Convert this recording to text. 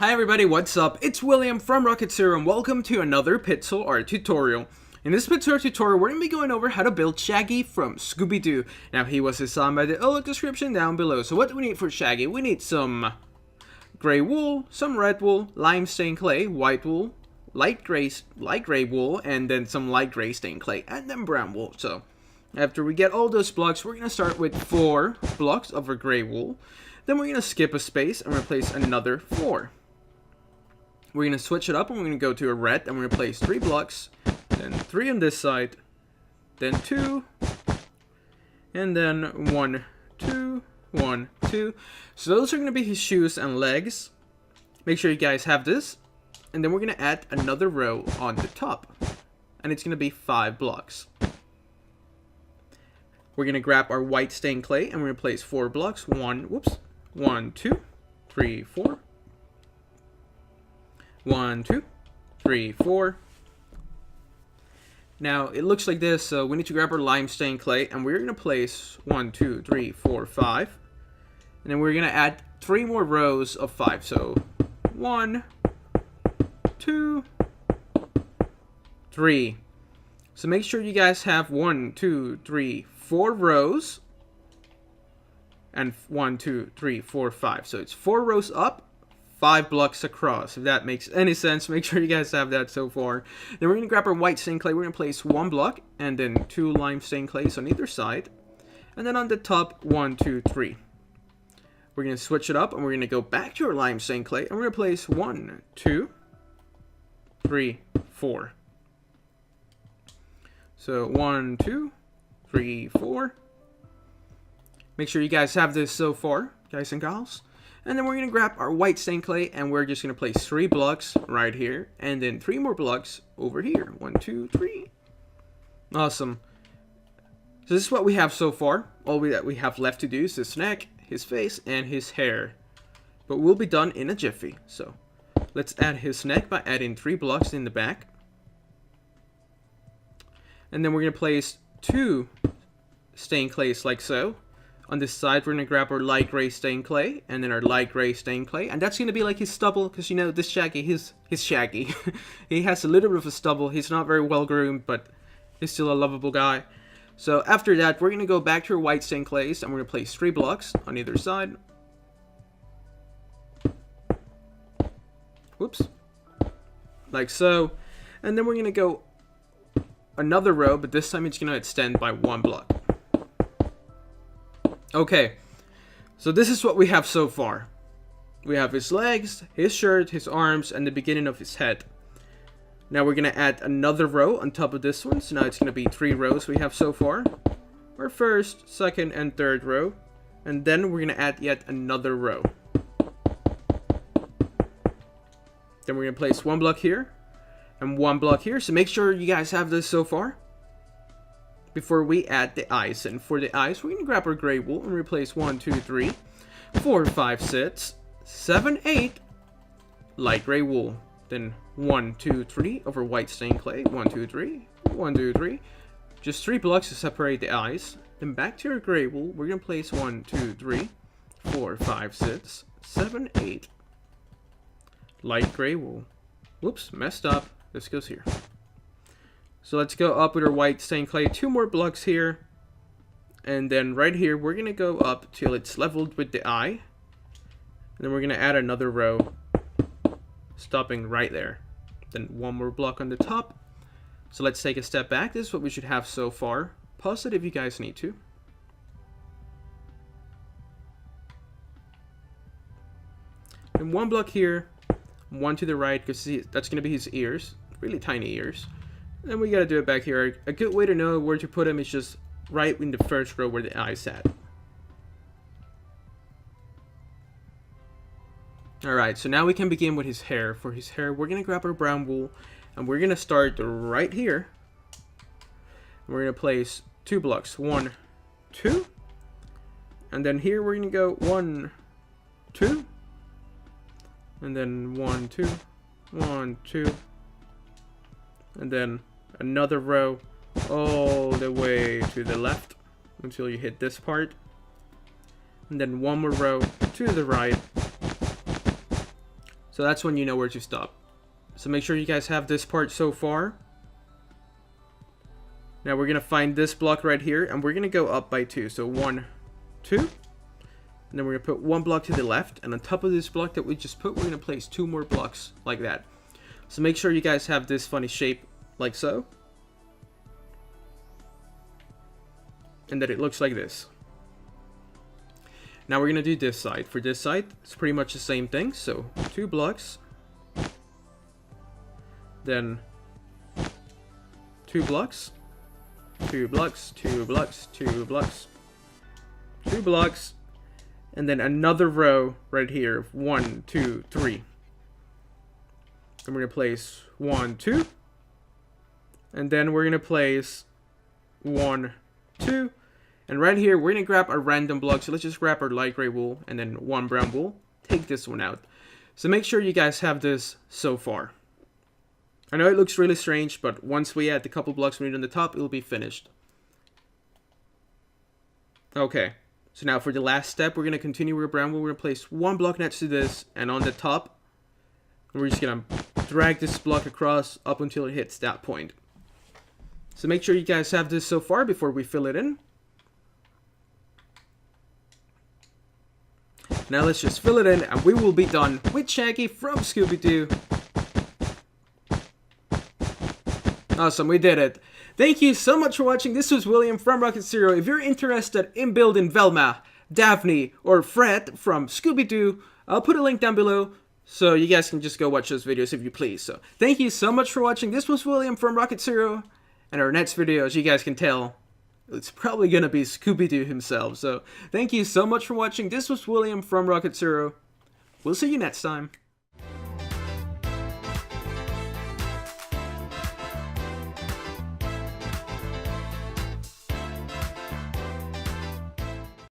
Hi everybody, what's up? It's William from Rocket Zero and welcome to another pixel art tutorial. In this pixel art tutorial, we're going to be going over how to build Shaggy from Scooby-Doo. Now, he was assigned by the description down below. So what do we need for Shaggy? We need some gray wool, some red wool, lime stained clay, white wool, light gray wool, and then some light gray stained clay, and then brown wool. So after we get all those blocks, we're going to start with 4 blocks of our gray wool. Then we're going to skip a space and replace another 4. We're going to switch it up and we're going to go to a red and we're going to place 3 blocks, then 3 on this side, then 2, and then 1, 2, 1, 2. So those are going to be his shoes and legs. Make sure you guys have this. And then we're going to add another row on the top. And it's going to be 5 blocks. We're going to grab our white stained clay and we're going to place 4 blocks. 1, 2, 3, 4. 1, 2, 3, 4. Now it looks like this, so we need to grab our lime stained clay and we're going to place 1, 2, 3, 4, 5. And then we're going to add 3 more rows of 5. So 1, 2, 3. So make sure you guys have 1, 2, 3, 4 rows. And 1, 2, 3, 4, 5. So it's 4 rows up, 5 blocks across. If that makes any sense, make sure you guys have that so far. Then we're going to grab our white stained clay. We're going to place 1 block and then 2 lime stained clays on either side. And then on the top, 1, 2, 3. We're going to switch it up and we're going to go back to our lime stained clay. And we're going to place 1, 2, 3, 4. So 1, 2, 3, 4. Make sure you guys have this so far, guys and gals. And then we're going to grab our white stained clay and we're just going to place 3 blocks right here. And then 3 more blocks over here. 1, 2, 3. Awesome. So this is what we have so far. All that we have left to do is his neck, his face, and his hair. But we'll be done in a jiffy. So let's add his neck by adding 3 blocks in the back. And then we're going to place 2 stained clays like so. On this side, we're going to grab our light gray stained clay, and then our light gray stained clay. And that's going to be like his stubble, because you know, this Shaggy, he's Shaggy. He has a little bit of a stubble. He's not very well groomed, but he's still a lovable guy. So after that, we're going to go back to our white stained clays, and we're going to place 3 blocks on either side. Whoops. Like so. And then we're going to go another row, but this time it's going to extend by 1 block. Okay, so this is what we have so far. We have his legs, his shirt, his arms, and the beginning of his head. Now we're going to add another row on top of this one. So now it's going to be 3 rows we have so far. Our first, second, and third row. And then we're going to add yet another row. Then we're going to place 1 block here and 1 block here. So make sure you guys have this so far before we add the eyes. And for the eyes, we're going to grab our gray wool and replace 1, 2, 3, 4, 5, 6, 7, 8 light gray wool. Then 1, 2, 3 over white stained clay. 1, 2, 3, 1, 2, 3. Just 3 blocks to separate the eyes. Then back to our gray wool, we're going to place 1, 2, 3, 4, 5, 6, 7, 8 light gray wool. Whoops, messed up. This goes here. So let's go up with our white stained clay, 2 more blocks here. And then right here, we're going to go up till it's leveled with the eye. And then we're going to add another row, stopping right there. Then 1 more block on the top. So let's take a step back. This is what we should have so far. Pause it if you guys need to. And 1 block here, 1 to the right, because that's going to be his ears. Really tiny ears. Then we gotta do it back here. A good way to know where to put him is just right in the first row where the eye's at. Alright, so now we can begin with his hair. For his hair, we're gonna grab our brown wool and we're gonna start right here. We're gonna place 2 blocks. 1, 2. And then here we're gonna go 1, 2. And then 1, 2, 1, 2. And then another row all the way to the left until you hit this part. And then 1 more row to the right. So So that's when you know where to stop. So make sure you guys have this part so far. Now we're going to find this block right here, and we're going to go up by 2. So 1, 2. And then we're going to put 1 block to the left, and on top of this block that we just put, we're going to place 2 more blocks like that. So make sure you guys have this funny shape like so. And that it looks like this. Now we're going to do this side. For this side, it's pretty much the same thing. So 2 blocks. Then 2 blocks. 2 blocks, 2 blocks, 2 blocks. 2 blocks. And then another row right here of 1, 2, 3. And we're going to place 1, 2. And then we're going to place 1, 2. And right here, we're going to grab a random block. So let's just grab our light gray wool and then 1 brown wool. Take this one out. So make sure you guys have this so far. I know it looks really strange, but once we add the couple blocks we need on the top, it'll be finished. Okay. So now for the last step, we're going to continue with brown wool. We're going to place 1 block next to this and on the top. And we're just going to drag this block across up until it hits that point. So make sure you guys have this so far before we fill it in. Now let's just fill it in and we will be done with Shaggy from Scooby-Doo. Awesome, we did it. Thank you so much for watching. This was William from Rocket Zero. If you're interested in building Velma, Daphne, or Fred from Scooby-Doo, I'll put a link down below so you guys can just go watch those videos if you please. So thank you so much for watching. This was William from Rocket Zero. And our next video, as you guys can tell, it's probably going to be Scooby-Doo himself. So thank you so much for watching. This was William from Rocket Zero. We'll see you next time.